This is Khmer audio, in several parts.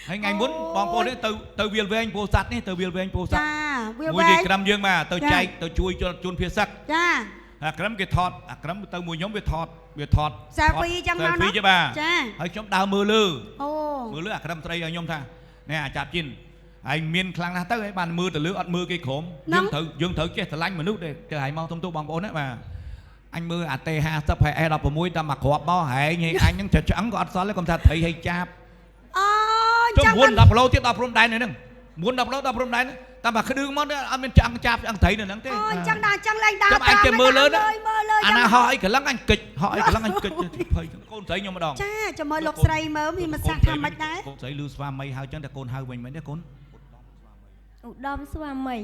ហើយថ្ងៃមុនបងប្អូននេះទៅវាលវែងពោធិ៍សាត់នេះទៅវាលវែងពោធិ៍សាត់វាលវែងមួយនេះក្រឹមយើងមកទៅចែកទៅជួយជូនភាសឹកចាអាក្រឹមគេថតអាក្រឹមទៅមួយខ្ញុំវាថតselfie ចឹងមកណាចាហើយខ្ញុំដើរមើលលើអូមើលលើអាក្រឹមស្រីឲ្យខ្ញុំថានេះអាចាប់ជីនឯងមានខ្លាំងណាស់ទៅឯងបានមើលទៅលើអត់មើលគេក្រុមយើងត្រូវចេះស្រឡាញ់មនុស្សទៅឲ្យមកទុំទូបងប្អូនណាបាទអញមើលអាតេ50ហើយ E16 តាមមកគ្រាប់មកហែងអញហ្នឹងឆ្អឹងក៏អត់សល់ទេកុំថាត្រីឲ្យចាប់អូចាំមុន10គីឡូទៀតដល់ព្រំដែននៅហ្នឹងមុន10គីឡូដល់ព្រំដែនតាមមកគ្រឿងមកអត់មានឆ្អឹងចាប់ឆ្អឹងត្រីនៅហ្នឹងទេអូចឹងដល់ចឹងឡើងដើរចាំអញទៅមើលលើណាអាណាហោះអីកន្លងអញកិច្ចហោះអីកន្លងអញកិច្ចភ័យកូនស្រីខ្ញុំម្ដងចាចាំមើលលោកស្រីមើលមានមិនសាក់ថាម៉េចដែរកូនស្រីលឺស្វាមីហៅចឹងតែកូនហៅវិញមិនទេកូនឧត្តមស្វាមី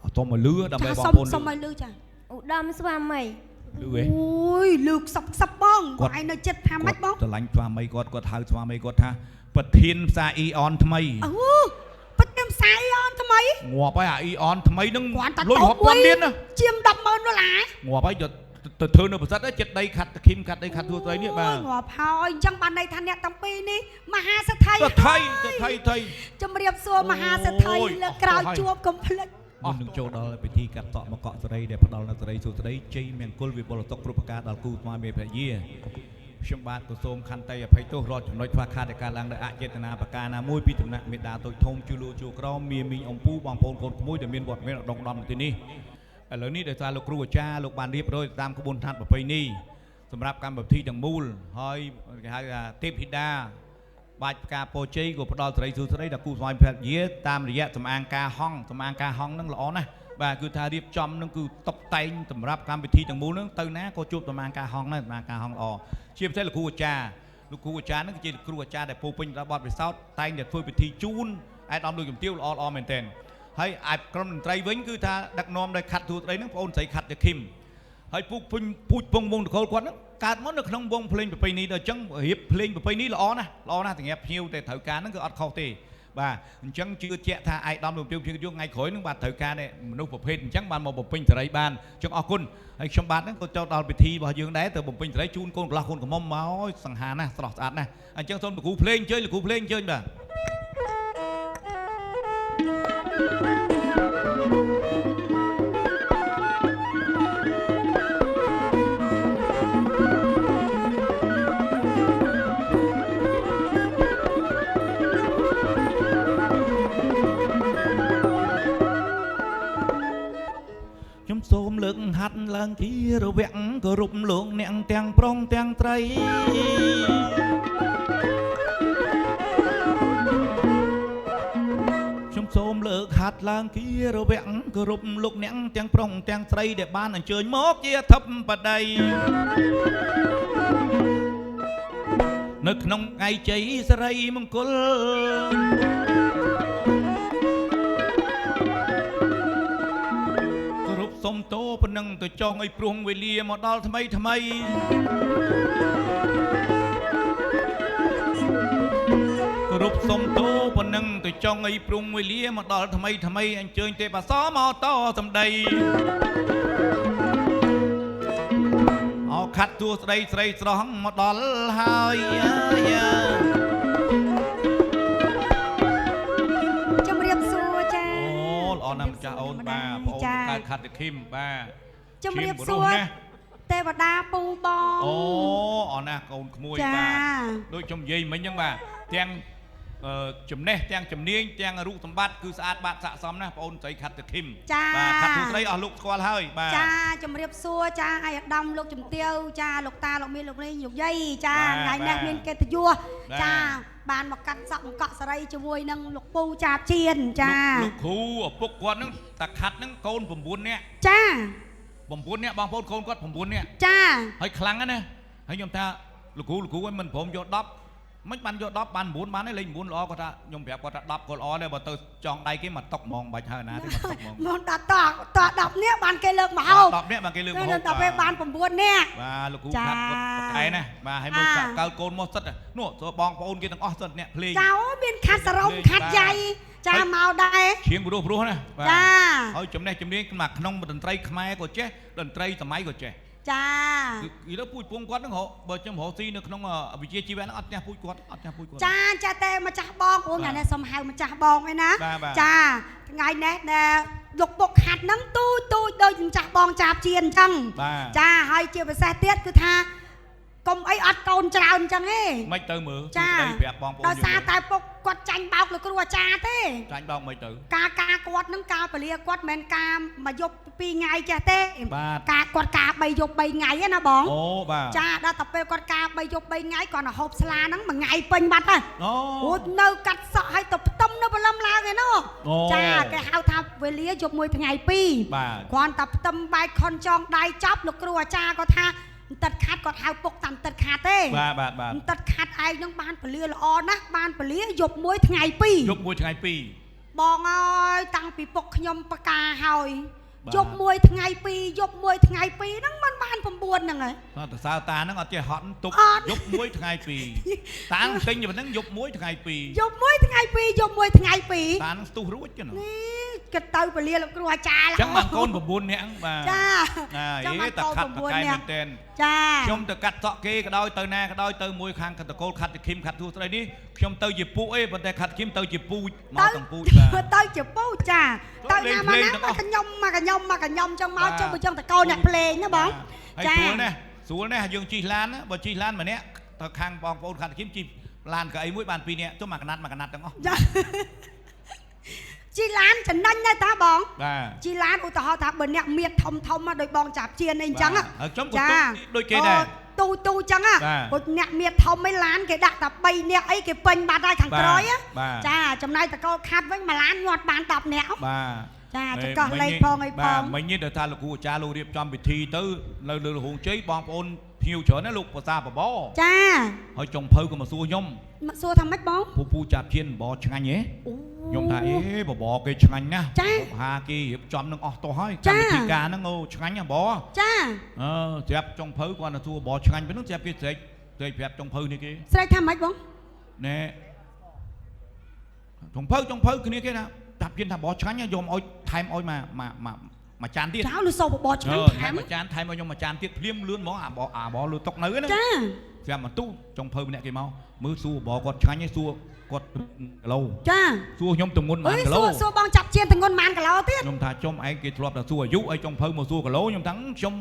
អត់តមកលឺដើម្បីបងប្អូនសុំឲ្យលឺចាឧត្តមស្វាមីលឺហ៎អូយលឺខ្សឹបបងគាត់ឯងនៅចិត្តថាម៉េចបងស្រឡាញ់ស្វាមីគាត់ហៅស្វាមីគាត់ថាប្រធានផ្សារអ៊ីអនថ្មីអូប្រធានផ្សារអ៊ីអនថ្មីងាប់ហើយអាអ៊ីអនថ្មីហ្នឹងលុយរាប់ពាន់លានណាជាង$10,000ងាប់ហើយទៅធ្វើនៅប្រសិទ្ធចិត្តដីខាត់ឃីមខាត់ដីខាត់ទួស្រីនេះបាទងាប់ហើយអញ្ចឹងបានន័យថាអ្នកទាំងពីរនេះមហាសេដ្ឋីថៃជំរាបសួរមហាសេដ្ឋីលើក្រោយជួបកុំភ្លេចអស់នឹងចូលដល់ពិធីកាត់តក់មកកក់ស្រីដែលផ្ដល់នូវស្រីសុស្រីជ័យមង្គលវិបុលតុកគ្រប់ប្រការដល់គូស្វាមីភរិយាខ្ញុំបាទក៏សូមខន្តីអភ័យទោសរាល់ចំណុចខ្វះខាតដែលកើតឡើងដោយអចេតនាប្រការណាមួយពីដំណាក់មេដាតូចធំជួលួជួក្រមមីមីងអំពូបងប្អូនកូនក្មួយដែលមានវត្តមានដងដំទីនេះឥឡូវនេះដោយសារលោកគ្រូអាចារ្យលោកបានរៀបរយតាមក្បួនឋានប្រពៃណីសម្រាប់កម្មវិធីទាំងមូលហើយគេហៅថាទេពធីតាបាច់ផ្កាពោជ័យក៏ផ្ដល់សេរីសុស្រីដល់គូស្វាមីភរិយាតាមរយៈសម្អាងការហងហ្នឹងល្អណាស់បាទគឺថារៀបចំនឹងគឺតុបតែងសម្រាប់កម្មវិធីទាំងមូលហ្នឹងទៅណាក៏ជួបសម្អាងការហងដែរសម្អាងការហងល្អជាពិសេសលោកគ្រូអាចារ្យហ្នឹងគឺជាគ្រូអាចារ្យដែលពោពេញដោយបទពិសោធន៍តែងតែធ្វើពិធីជូនឯកឧត្តមលោកជំទាវល្អមែនទែនហើយឯក្រុមតន្ត្រីវិញគឺថាដឹកនាំដោយខាត់ទូត្រីហ្នឹងបងអូនស្រីខាត់តាឃីមហើយពូជពងវងតកូលគាត់ហ្នឹងកើតមកនៅក្នុងវងភ្លេងប្រពៃណីដល់អញ្ចឹងរៀបភ្លេងប្រពៃណីល្អណាស់សម្រាប់ភ្ញៀវតែត្រូវការហ្នឹងគឺអត់ខុសទេបាទអញ្ចឹងជឿជាក់ថាឯកឧត្តមលោកជំទាវភ្ញៀវថ្ងៃក្រោយហ្នឹងបាទត្រូវការមនុស្សប្រភេទអញ្ចឹងបានមកបំពេញសេរីបានអញ្ចឹងអរគុណហើយខ្ញុំបាទហ្នឹងក៏ចូលដល់ពិធីរបស់យើងដែរទៅបំពេញសេរីជូនកូនកន្លោះកូនកំមុំមកសង្ហាណាស់ស្រស់ស្អាតណាស់អញ្ចឹងសូមលោកគ្រូភ្លេងអញ្ជើញបាទសូមលើកហាត់ឡើងទីរវៈគោរពលោកអ្នកទាំងប្រុងទាំងត្រីខ្ញុំសូមលើកហាត់ឡើងទីរវៈគោរពលោកអ្នកទាំងប្រុងទាំងត្រីដែលបានអញ្ជើញមកជាធិបតីនៅក្នុងថ្ងៃជ័យសិរីមង្គលសុំតោប៉ុណ្ណឹងទៅចង់ឲ្យព្រោះវេលាមកដល់ថ្មីគោរពសុំតោប៉ុណ្ណឹងទៅចង់ឲ្យព្រោះវេលាមកដល់ថ្មីអញ្ជើញទេពអសមកតសម្ដីអោខាត់ទួស្ដីស្រីស្រស់មកដល់ហើយល្អណាស់ម្ចាស់អូនបាទបងអូនកើតខាត់តាឃីមបាទជំរាបសួរទេវតាពូបងអូអរណាស់កូនក្មួយបាទដូចខ្ញុំនិយាយមិញហ្នឹងបាទទាំងចំណេះទាំងជំនាញទាំងរូបសម្បត្តិគឺស្អាតបាតស័ក្តិសមណាស់បងអូនស្រីខាត់តាឃីមបាទខាត់ទូស្រីអស់លោកស្គាល់ហើយបាទចាជំរាបសួរចាឯកឧត្តមលោកជំទាវចាលោកតាលោកមានលោកនាងលោកយាយចាថ្ងៃនេះមានកិត្តិយសចាបានមកកាត់សក់បង្កក់សេរីជាមួយនឹងលោកពូចាបជៀនចាលោកគ្រូឪពុកគាត់ហ្នឹងតាខាត់ហ្នឹងកូន9នាក់ចា9នាក់បងប្អូនកូនគាត់9នាក់ចាហើយខ្លាំងណាស់ហើយខ្ញុំថាលោកគ្រូឲ្យមិនព្រមយក10មិនបានយក10បាន9បានទេលេខ9ល្អគាត់ថាខ្ញុំប្រាប់គាត់ថា10ក៏ល្អដែរបើទៅចង់ដៃគេមកតុកហ្មងបាច់ហើយណាទេមកតុកហ្មងមកដល់ត10នាក់បានគេលើកមកហូប10នាក់បានគេលើកមកហូបដល់ពេលបាន9នាក់បាទលោកគ្រូខាត់គាត់ប្រកែណាបាទហើយមើលកើកូនមកសិតនោះបងប្អូនគេទាំងអស់សិតអ្នកភ្លេងចៅមានខាត់សរងខាត់យ៉ៃចាមកដែរឈៀងព្រោះណាចាហើយចំណេះជំនាញក្នុងតន្ត្រីខ្មែរក៏ចេះតន្ត្រីសម័យក៏ចេះ ចា គឺទៅពូជពងគាត់ហ្នឹងបើខ្ញុំរកស៊ីនៅក្នុងវិជាជីវៈហ្នឹងអត់ផ្ទះពូជគាត់អត់ផ្ទះពូជគាត់ ចាចាតែម្ចាស់បងអូថ្ងៃនេះសុំហៅម្ចាស់បងឯណាចាថ្ងៃនេះដែលលោកពុកខាត់ហ្នឹងទូចដូចម្ចាស់បងចាបជាអញ្ចឹងចាហើយជាពិសេសទៀតគឺថាកុំអីអត់កូនច្រើនអញ្ចឹងហេមិនទៅមើល ចា ប្រាប់បងប្អូនដោយសារតែពុកគាត់ចាញ់បោកលោកគ្រូអាចារ្យទេ ចាញ់បោកមិនទៅ ការគាត់ហ្នឹងការពលាគាត់មិនមែនការមកយប់2ថ្ងៃចេះទេការគាត់ការ3យប់3ថ្ងៃណាបងអូបាទចាដល់តែពេលគាត់ការ3យប់3ថ្ងៃគាត់ទៅហូបស្លាហ្នឹងមួយថ្ងៃពេញបាត់ហើយអូនៅកាត់សក់ឲ្យទៅផ្ទឹមនៅព្រលឹមឡើងឯណោះចាគេហៅថាវេលាយប់មួយថ្ងៃ2គាត់តែផ្ទឹមបែកខុនចងដៃចាប់លោកគ្រូអាចារ្យគាត់ថាទឹកខាត់គាត់ហៅពុកតាមទឹកខាត់ទេបាទទឹកខាត់ឯងនឹងបានពលាល្អណាស់បានពលាយប់មួយថ្ងៃ2យប់មួយថ្ងៃ2បងអើយតាំងពីពុកខ្ញុំបកាហើយយប់មួយថ្ងៃ2យប់មួយថ្ងៃ2ហ្នឹងมันបាន9ហ្នឹងហើយតើសើតាហ្នឹងអត់ចេះហត់ទុកយប់មួយថ្ងៃ2តាំងទិញប៉ុណ្ណឹងយប់មួយថ្ងៃ2យប់មួយថ្ងៃ2យប់មួយថ្ងៃ2តាំងស្ទុះរួចចឹងគិតទៅពលាលោកគ្រូអាចារ្យចឹងបានកូន9នាក់បាទចាអេតខាត់តកែមែនតែនចាខ្ញុំទៅកាត់សក់គេក៏ដោយទៅណាក៏ដោយទៅមួយខាងតកូលខាត់ទីឃីមខាត់ទូស្ដីនេះខ្ញុំទៅជាពូអីប៉ុន្តែខាត់ឃីមទៅជាពូជមកទាំងពូជបាទទៅជាពូជចាទៅណាមកណាមកខ្ញុំចឹងមកចុះបើចឹងតកូលអ្នកភ្លេងណាបងចាស្រួលណាស់យើងជិះឡានបើជិះឡានម្នាក់ទៅខាងបងប្អូនខាត់ឃីមជិះឡានកៅអីមួយបាន2នាក់ចុះមកកណាត់ទាំងអស់ជីឡានចំណេញណាស់តាបងជីឡានឧទាហរណ៍ថាបើអ្នកមៀតធំមកដោយបងចាប់ជៀនអីអញ្ចឹងខ្ញុំក៏ដូចគេដែរទូអញ្ចឹងគាត់អ្នកមៀតធំឯឡានគេដាក់តែ3នាក់អីគេពេញបាត់ហើយខាងក្រោយចាចំណែកតកូលខាត់វិញមួយឡានញាត់បាន10នាក់ចាចកោះលេខផងអីផងមិញនេះដល់ថាលោកគ្រូអាចារ្យលោករៀបចំពិធីទៅនៅលើរហូងជ័យបងប្អូនភ្ញៀវច្រើនណាលោកភាសាបបចាហើយចុងភៅក៏មកសួរខ្ញុំសួរថាម៉េចបងពូចាប់ជៀនបបឆ្ងាញ់ហ៎ខ្ញុំថាអេបបគេឆ្ងាញ់ណាស់ហាគេរៀបចំនឹងអស់ទោះហើយកម្មវិធីការហ្នឹងអូឆ្ងាញ់ហ៎បចាស្រាប់ចុងភៅគាត់ទៅសួរបឆ្ងាញ់ពេលហ្នឹងស្រាប់គេស្រែកប្រាប់ចុងភៅនេះគេស្រែកថាម៉េចបងណែចុងភៅគ្នាគេថាចាប់ជៀនថាបឆ្ងាញ់យកឲ្យថែមឲ្យមកចានទៀតចៅលឺសោបបឆ្ងាញ់ថែមមកចានថែមឲ្យខ្ញុំមកចានទៀតភ្លាមលឿនហ្មងអាបលឺតុកនៅណាចាស្រាប់មកទូចុងភៅម្នាក់គេមកមើលសួរបគាត់ឆ្ងាញ់ឯងសួរគាត់គីឡូចាសួរខ្ញុំទម្ងន់ប៉ុន្មានគីឡូសួរបងចាប់ជៀនទម្ងន់ប៉ុន្មានគីឡូទៀតខ្ញុំថាចំឯងគេធ្លាប់តែសួរអាយុឲ្យចុងភៅមកសួរគីឡូខ្ញុំថាខ្ញុំ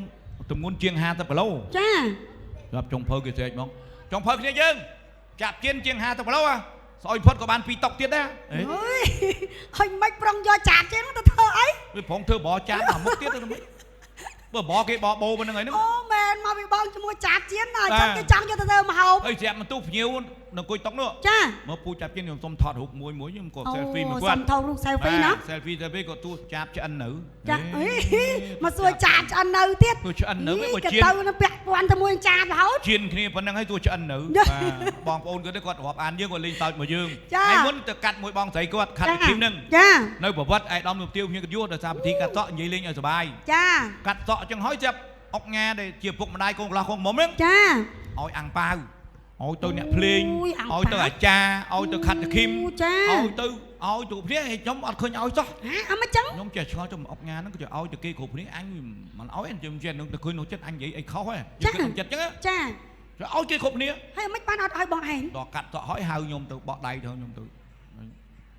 ទម្ងន់ជាង50គីឡូចាស្រាប់ចុងភៅគេស្រែកមកចុងភៅគ្នាយើងចាប់ជៀនជាង50គីឡូស្អុយផុតក៏បាន2តុកទៀតដែរអើយហើយមិនប្រុងយកចាប់ជៀនទៅធ្វើអីវាប្រងធ្វើបោចាប់មកមុខទៀតទៅមិនបើបោគេបោបោប៉ុណ្្នឹងហើយហ្នឹងអូមែនមកពីបងជាមួយចាប់ជៀនណាអញ្ចឹងគេចង់យកទៅធ្វើមហោបអីស្រាប់មកទូភ្ញៀវនៅអង្គុយតុកនោះចាមកពូចាប់ជៀនខ្ញុំសុំថតរូបមួយខ្ញុំក៏ selfie មួយគាត់សុំថតរូប selfie ណា selfie ទៅពេលក៏ទូចាប់ឆ្អិននៅចាអីមកសួរចាប់ឆ្អិននៅទៀតទូឆ្អិននៅបើជៀនទៅនឹងពាក់ព័ន្ធទៅមួយចាប់រហូតជៀនគ្នាប៉ុណ្្នឹងហើយទូឆ្អិននៅបាទបងប្អូនគាត់រាប់អានយើងគាត់លេងសើចមកយើងថ្ងៃមុនទៅកាត់មួយបងស្រីគាត់ខាត់ធីមហ្នឹងចានៅប្រវត្តិឯកឧត្តមលោកទាវខ្ញុំក៏យោដោយសារពិធីកាត់សក់និយាយលេងឲ្យសុបាយចាកាត់សក់អញ្ចឹងហើយចាប់អុកញ៉ាដែលជាពុកម្ដាយកូនកន្លោះកូនមុំហ្នឹងចាឲ្យអាំងប៉ាវឲ្យទៅអ្នកភ្លេងឲ្យទៅអាចារ្យឲ្យទៅខាត់តាឃីមឲ្យទៅភ្នាក់ខ្ញុំអត់ឃើញឲ្យសោះអត់មិនចឹងខ្ញុំចេះឆ្ងល់ទៅអុកញ៉ាហ្នឹងក៏ឲ្យទៅគេគ្រប់ភ្នាក់អញមិនឲ្យអញខ្ញុំចេះនឹងទៅឃើញនោះចិត្តអញនិយាយអីខុសហ៎ខ្ញុំគិតចិត្តចឹងចាឲ្យគេគ្រប់ភ្នាក់ហើយមិនបានអត់ឲ្យបងឯងដល់កាត់សក់ហើយហៅខ្ញុំទៅបោះដៃទៅខ្ញុំទៅ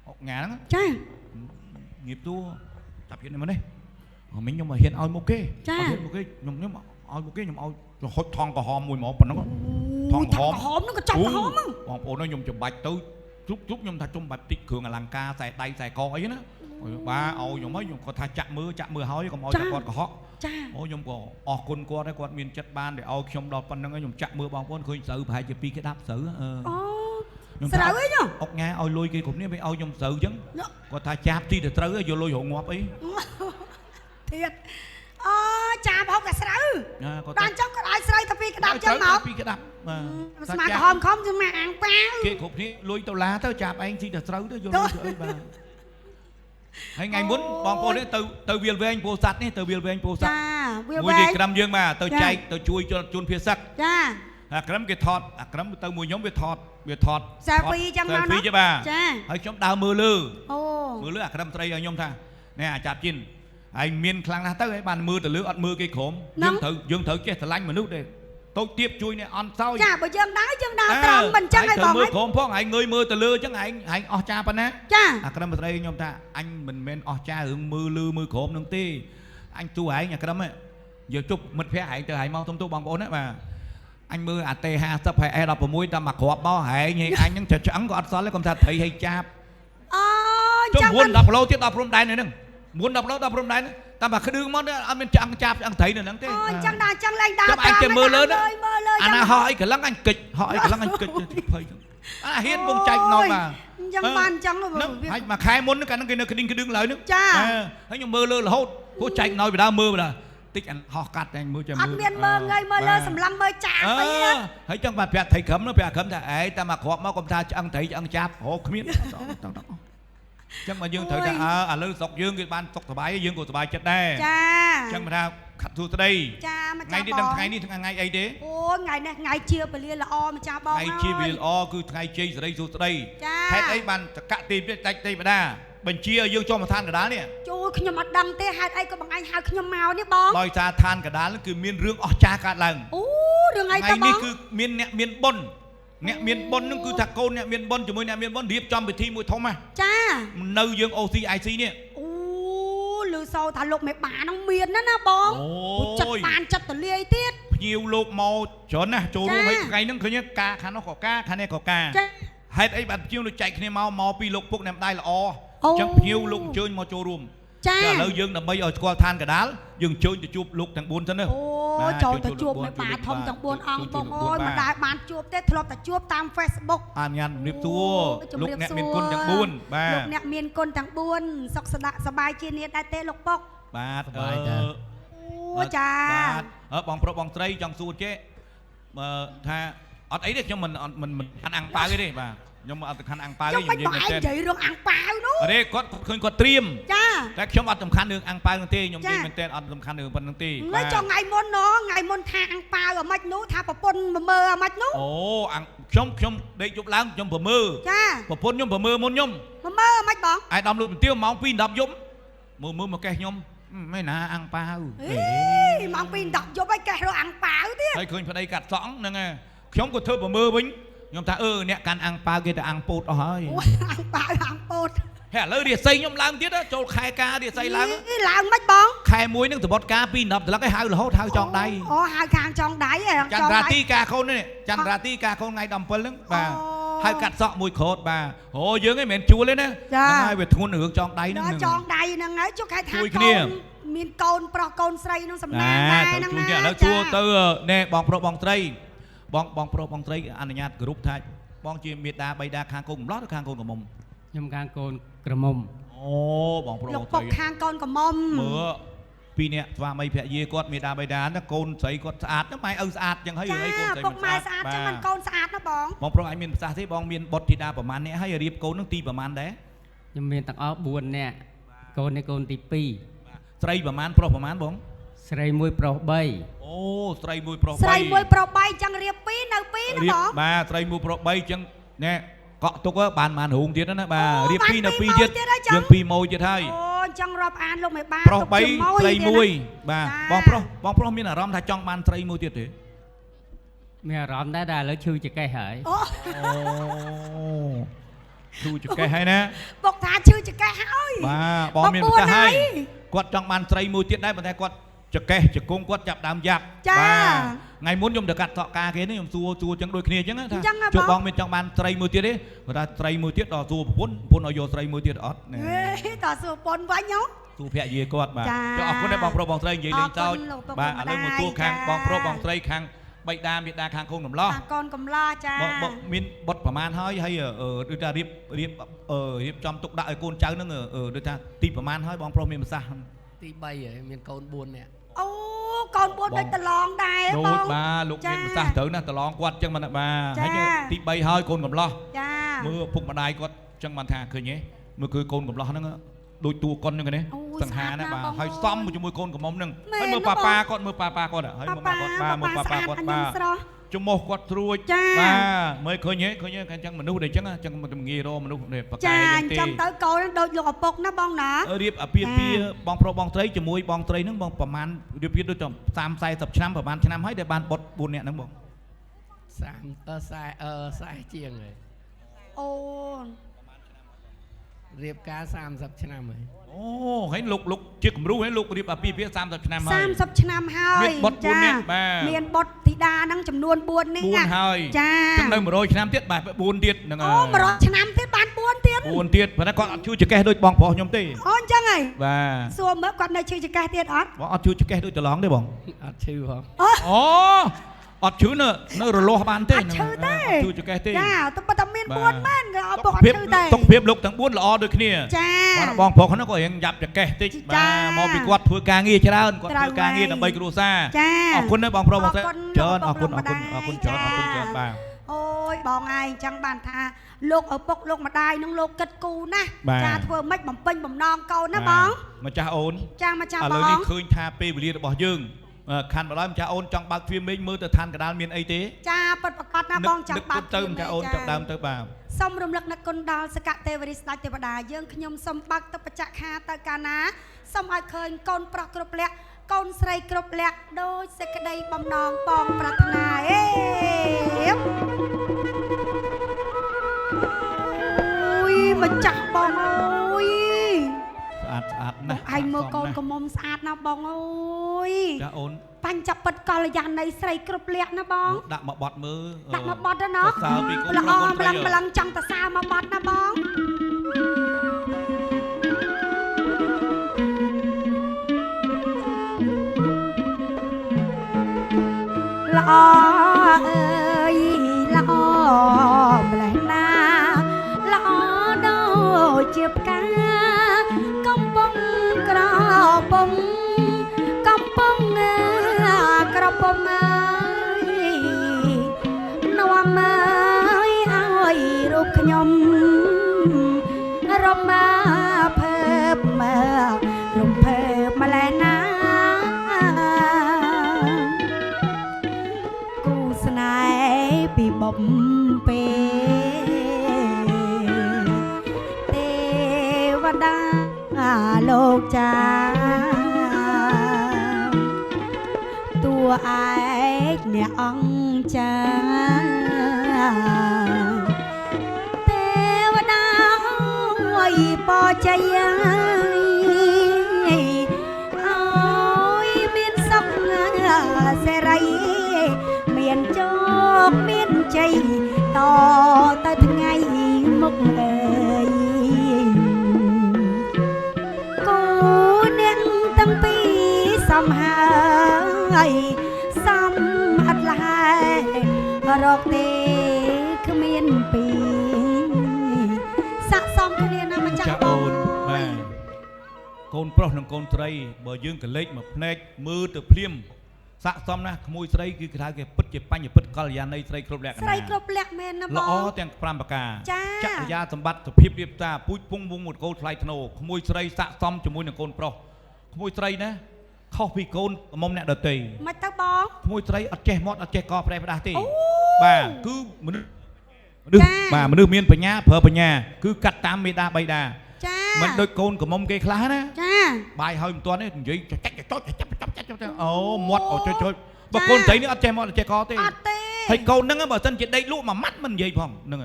អុកញ៉ាហ្នឹងចាងៀបតួចាប់ទៀតនេះមិញខ្ញុំមកហ៊ានឲ្យមុខគេចាហ៊ានមុខគេខ្ញុំឲ្យមុខគេខ្ញុំឲ្យរហូតថងក្រហមមួយហ្មងប៉ុណ្ណឹងថងក្រហមហ្នឹងក៏ចាប់ក្រហមហ្នឹងបងប្អូនខ្ញុំចំបាច់ទៅជប់ខ្ញុំថាចំបាច់តិចគ្រឿងអលង្ការខ្សែដៃខ្សែកអីណាបាទឲ្យខ្ញុំហើយខ្ញុំគាត់ថាចាក់មើលហើយកុំឲ្យតែគាត់កុហកចាអូខ្ញុំក៏អរគុណគាត់ហើយគាត់មានចិត្តបានដែលឲ្យខ្ញុំដល់ប៉ុណ្្នឹងហើយខ្ញុំចាក់មើលបងប្អូនឃើញស្រូវប្រហែលជា2គេដាប់ស្រូវអូស្រូវអីញ៉អុកញ៉ាឲ្យលុយគេគ្រប់គ្នាឲ្យខ្ញុំស្រូវអញ្ចឹងគាត់ថាចាប់ទីទៅត្រូវយកលុយរងងាប់អីទៀតអូចាប់ហុកតែស្រូវបានចឹងគាត់ឲ្យស្រូវតែ2ក្តាប់ចឹងមក2ក្តាប់បាទស្មាក្រហមខំជិះមកអាំងប៉ាវគេគ្រប់គ្នាលុយដុល្លារទៅចាប់ឯងទីតែស្រូវទៅយកលុយទៅអីបាទហើយថ្ងៃមុនបងប្អូននេះទៅវាលវែងពោធិ៍សាត់នេះទៅវាលវែងពោធិ៍សាត់ចាវាលវែងមួយទីក្រឹមយើងមកទៅចែកទៅជួយជូនភាសឹកចាអាក្រឹមគេថតអាក្រឹមទៅមួយខ្ញុំវាថត selfie ចឹងមកណា selfie ចាហើយខ្ញុំដើរមើលលើអូមើលលើអាក្រឹមស្រីឲ្យខ្ញុំថាណែអាចាប់ជិន anh miên khăng na tới bàn mưa từ lứa ăn mưa cây khổm dương thử chết thở lạnh mà nước đây tôi tiếp chui này ăn sau chả bởi dương đá tròn mình chắc hay bỏ mưa khổm phong anh người mưa từ lứa chắc anh o cha pan á cha cái đó mà đây nhom ta anh mình men o cha hưởng mưa lư mưa khổm nương ti anh tu hải nhà cái đó ấy giờ chụp mình phải hại từ hại mau thông tu bằng bốn đấy mà anh mưa à tê ha sắp hay đọc vào mũi ta mặc hộp bao hại như anh những chợ trắng có ăn xóa lấy con ta thấy hay chạp trong muốn đọc lâu tiếp đọc rôm đai nữa nè muốn đọc lâu đọc rôm đai nữa ta mà cái đường món đó anh bên chẳng chạp anh thấy nữa nắng thế chẳng lành đá anh chơi mưa lớn đó anh hỏi cái lăng anh kịch hiến vùng chạy nói mà chẳng ban chẳng rồi mà khai môn nó cả nó cái đinh lợi nữa cha thấy nhưng mưa lơ là hốt hốt chạy nói về đau mưa là tích anh họ cắt anh mưa cho mưa. Anh miên mơ ngây mơ lơ sầm lăng mơ chạp vậy á. Thấy trong mặt bẹt thầy khấm nó bẹt khấm thà ấy ta mặc hộp máu công ta ăn thấy ăn chạp hổ khmiết. Chẳng mà dương thời ta lư sọc dương cái ban sọc bài dương của bài chết đây. Cha. Chẳng mà ra khát thu tới đây. Cha mà cha ngày đi đăng ngày đi ngày ấy đấy. Ôi ngày này ngày chia bề lia là o mà cha bong. Ngày chia bề o cứ ngày chia từ đây xuống tới đây. Hết ấy ban cạ tìm cái tay mà đa. Bên chia dương cho mà than cả đá nè. Chú khuyên mặt đăng tê hai ai có bằng anh hai khuyên màu nè bong. Lòi xa than cả đá nó cứ miên rương cha cả lần. Rương ai ta bong. Ngày ní cứ miên nẹ miên bôn. Nẹ miên bôn nó cứ thạc cô nẹ miên bôn cho môi nẹ miên bôn điệp trong bị thi mùi thông mà. Cha. Nâu dương OCIC nè. Lư sâu thả lục mấy bà nó miên đó nè bong. Chật bàn chật tờ lia tiết. Nhiều lục màu trốn nè, chỗ luôn mấy ngày nó cứ nhớ ca khá nó có ca, khá này có ca. Hết ấy bạn chiêu nó chạy khi mau pi lục bốc nè đây là o. Chẳng nhiều lục chơi mà chỗ rùm. Cha lâu dương là bây giờ qua than cả đá dương chơi cho chụp lục thằng buôn thân nữa. Trời ta chụp mấy bà thông thằng buôn ông bông ơi mà đại bàn chụp tết thọp ta chụp tam Facebook. An nhàn niệm tua lục nẹt miên côn thằng buôn. Lục nẹt miên côn thằng buôn sọcสบายchia niên đại tê lục bốc. Baสบายจ้ะ cha បងប្រុសបងស្រីចង់សួរចេបើថាអត់អីទេខ្ញុំមិនខាន់អាំងប៉ាវទេបាទខ្ញុំអត់ទៅខាន់អាំងប៉ាវទេខ្ញុំនិយាយមែនទេនិយាយរឿងអាំងប៉ាវនោះអរេគាត់ឃើញគាត់ត្រៀមចាតែខ្ញុំអត់សំខាន់រឿងអាំងប៉ាវនោះទេខ្ញុំនិយាយមែនទេអត់សំខាន់រឿងប៉ុណ្្នឹងទេបាទចុះថ្ងៃមុនថ្ងៃមុនថាអាំងប៉ាវអាម៉េចនោះថាប្រពន្ធមើលអាម៉េចនោះអូខ្ញុំដេកយប់ឡើងខ្ញុំប្រមើចាប្រពន្ធខ្ញុំប្រមើមុនខ្ញុំមើលអាម៉េចបងអាយដំលូតបន្ទាវម៉ោង 2:10 យប់មើលមកកេះខ្ញុំไม่น่าอังเปล่ามังปีนดักยกไปแกเราอังเปล่าเนี่ยเคยพอได้กัดสองนั่งไงខ្ញុំក៏ធ្វើប្រមើវិញខ្ញុំថាអ្នកកាន់អាំងប៉ាវគេទៅអាំងពោតអស់ហើយអាំងប៉ាវអាំងពោតហេឥឡូវរាសីខ្ញុំឡើងទៀតចូលខែការរាសីឡើងមិនបងខែ1នឹងសបុតការ2:10ត្រឡប់ឲ្យហៅរហូតហៅចងដៃហៅខាងចងដៃចន្ទរាទីការកូននេះចន្ទរាទីការកូនថ្ងៃ17ហ្នឹងបាទហើយកាត់សក់មួយក្រោតបាទអូយើងឯងមិនមែនជួលទេណាហ្នឹងហើយវាធ្ងន់រឿងចងដៃហ្នឹងចងដៃហ្នឹងហើយជុកខែថាកូនមានកូនប្រុសកូនស្រីក្នុងសំណាងដែរហ្នឹងណាឥឡូវជួទៅណែបងប្រុសបងស្រីបងប្រុសបងស្រីអនុញ្ញាតគ្រប់ថាបងជាមេដាបៃតាខាងកូនកំឡោះឬខាងកូនកំមុំខ្ញុំខាងកូនក្រមុំអូបងប្រុសបងស្រីខាងកូនកំមុំមើលពីរនាក់ស្វាមីភរិយាគាត់មេដាបៃតាណាកូនស្រីគាត់ស្អាតណាស់ម៉ែឪស្អាតចឹងហើយកូនស្រីមិនស្អាតចឹងមិនកូនស្អាតណាបងប្រុសអញមានប្រសាសន៍ទេបងមានបុត្រធីតាប្រមាណអ្នកហើយរៀបកូននឹងទីប្រមាណដែរខ្ញុំមានទាំងអស់4នាក់កូននេះកូនទី2ស្រីប្រមាណប្រុសប្រមាណបងស្រី1ប្រុស3អូស្រី1ប្រុស3ស្រី1ប្រុស3ចឹងរៀប2នៅ2ណាបងបាទស្រី1ប្រុស3ចឹងណែកក់ទុកបានបានរូងទៀតណាបាទរៀប2នៅ2ទៀតយើង2ម៉ូយទៀតហើយអូចឹងរាប់អានលោកមិនបានប្រុស3ស្រី1បាទបងប្រុសមានអារម្មណ៍ថាចង់បានស្រីមួយទៀតទេមានអារម្មណ៍ដែរតែឥឡូវឈឺចកេះហើយអូឈឺចកេះហើយណាបុកថាឈឺចកេះហើយបាទបងមានប្រសាសន៍ហើយគាត់ចង់បានស្រីមួយទៀតដែរប៉ុន្តែគាត់ចកេះជង្គង់គាត់ចាប់ដើមយ៉ាប់បាទថ្ងៃមុនខ្ញុំទៅកាត់សក់ការគេនេះខ្ញុំសួរចឹងដូចគ្នាចឹងថាជួបបងមានចង់បានស្រីមួយទៀតទេគាត់ថាស្រីមួយទៀតដល់សួរប្រពន្ធឲ្យយកស្រីមួយទៀតអត់ណែតើសួរប្រពន្ធវិញហ៎សួរភរិយាគាត់បាទចុះអរគុណដែរបងប្រុសបងស្រីនិយាយលេងសើចបាទឥឡូវមកសួរខាងបងប្រុសបងស្រីខាងបៃតាមេតាខាងកូនកំឡោះកូនកំឡោះចាមានបុតប្រមាណហើយដូចថារៀបចំទុកដាក់ឲ្យកូនចៅហ្នឹងដូចថាទីប្រមាណហើយបងប្រុសមានប្រសាសន៍ទី3ហើយមានកូន4នាក់អូកូន4ដូចតឡងដែរបងបាទលោកមានប្រសាសន៍ត្រូវណាតឡងគាត់ចឹងមិនបាទហើយទី3ហើយកូនកំឡោះចាមើលពុកម្ដាយគាត់ចឹងបានថាឃើញទេមើលគឺកូនកំឡោះហ្នឹងដូចតួកុនហ្នឹងណាសង្ហាណាបាទហើយសំជាមួយកូនកំមុំហ្នឹងហើយមើលប៉ាគាត់មើលប៉ាគាត់ហើយមើលម៉ាក់គាត់បាទមើលប៉ាគាត់បាទ ចំមោះគាត់ត្រួចបាទមើលឃើញហ៎ឃើញអញ្ចឹងមនុស្សដែលអញ្ចឹងចឹងមិនងាយរកមនុស្សដែលបកកាយទេចាអញ្ចឹងទៅកូនដូចលោកឪពុកណាបងណារៀបអាពាហ៍ពាហ៍បងប្រុសបងស្រីជាមួយបងស្រីហ្នឹងបងប្រហែលរៀបដូច30 40ឆ្នាំប្រហែលឆ្នាំហើយដែលបានបុត4នាក់ហ្នឹងបង40ជាងហើយអូរៀបការ30ឆ្នាំហើយអូហើយលោកជាគំរូហើយលោករៀបអាពាហ៍ពាហ៍30ឆ្នាំហើយ30ឆ្នាំហើយមានបុត4នាក់បាទមានបុតធីតាហ្នឹងចំនួន4នេះ4ហើយចាចឹងនៅ100ឆ្នាំទៀតបាទ4ទៀតហ្នឹងហើយអូ100ឆ្នាំទៀតបាន4ទៀត4ទៀតប៉ុន្តែគាត់អត់ជួយចកេះដូចបងប្រុសខ្ញុំទេអូអញ្ចឹងហើយបាទសួរមើលគាត់នៅជួយចកេះទៀតអត់បងអត់ជួយចកេះដូចច្រឡងទេបងអត់ឈឺផងអូអត់ឈឺនៅរលាស់បានទេឈឺទេជួយចកេះទេចាតែប៉ុន្តែមាន4មែនក៏ឪពុកអត់ឈឺទេទុកភាពលោកទាំង4ល្អដូចគ្នាចាបងប្រុសហ្នឹងក៏រៀងយ៉ាប់ចកេះតិចបាទមកពីគាត់ធ្វើការងារច្រើនគាត់ធ្វើការងារដើម្បីគ្រួសារអរគុណណាបងប្រុសបងស្រីច្រើនអរគុណច្រើនអរគុណច្រើនបាទអូយបងឯងអញ្ចឹងបានថាលោកឪពុកលោកម្ដាយនឹងលោកគិតគូណាចាធ្វើម៉េចបំពេញបំណងកូនណាបងម្ចាស់អូនចាម្ចាស់បងឥឡូវនេះឃើញថាពេលវេលារបស់យើងខាន់ម្ដងម្ចាស់អូនចង់បើកទ្វារមេឃមើលទៅឋានកដាលមានអីទេចាពិតប្រកបណាបងចង់បើកទៅម្ចាស់អូនចាប់ដើមទៅបាទសូមរំលឹកនឹកគុណដល់សកទេវរីស្ដេចទេវតាយើងខ្ញុំសូមបើកទឹកបច្ចៈខាទៅកាលណាសូមឲ្យឃើញកូនប្រុសគ្រប់លក្ខកូនស្រីគ្រប់លក្ខដោយសេចក្តីបំណងបងប្រាថ្នាអូយម្ចាស់បងអើយស្អាតណាស់ឯងមើលកូនកំមុំស្អាតណាស់បងអើយចាអូនបញ្ចពិតកល្យាណីស្រីគ្រប់លក្ខណាបងដាក់មកបត់មើលដាក់មកបត់ណាសើពីកូនល្អម្លឹងចង់តសើមកបត់ណាបងល្អអើយល្អម្លេះណាល្អដូចជាផ្កាកំពុងក្រពុំកំពុងក្រពុំអើយនាំអើយឲ្យរូបខ្ញុំរំមាភើបមើលរំភើបម្លេះណាគូស្នេហ៍ពីបំពេទេវតាលោកចាតួឯកអ្នកអង្គចាទេវតាអើយបជ័យអើយមានសុខសេរីមានជោគមានជ័យតទៅថ្ងៃមុខអើយគូនាងទាំងពីរសំហើយសំអត់លហើយរកទេគ្មានពីស័កសមគ្នាណាម្ចាស់បងបាទកូនប្រុសនិងកូនស្រីបើយើងកលេចមកភ្នែកមើលទៅភ្លាមស័កសមណាស់ក្មួយស្រីគឺគេហៅគេពិតជាបញ្ញពិតកល្យាណីស្រីគ្រប់លក្ខណៈស្រីគ្រប់លក្ខមែនណាបងល្អទាំង5ប្រការចក្រាសម្បត្តិសុភាពរៀបការពូជពងវងមួយកូនថ្លៃធ្នូក្មួយស្រីស័កសមជាមួយនឹងកូនប្រុសក្មួយស្រីណាខុសពីកូនមុំអ្នកដទៃមិនទៅបងក្មួយស្រីអត់ចេះមាត់អត់ចេះកប្រែផ្ដាស់ទេបាទគឺមនុស្សបាទមនុស្សមានបញ្ញាប្រើបញ្ញាគឺកាត់តាមមេដាបៃតាចាមិនដូចកូនកំមុំគេខ្លះណាចាបាយហើយមិនទាន់ទេនិយាយចាច់អូមាត់អូចុចបើកូនស្រីនេះអត់ចេះមាត់អត់ចេះកទេអត់ទេហើយកូនហ្នឹងបើសិនជាដេកលក់មួយម៉ាត់មិននិយាយផងហ្នឹង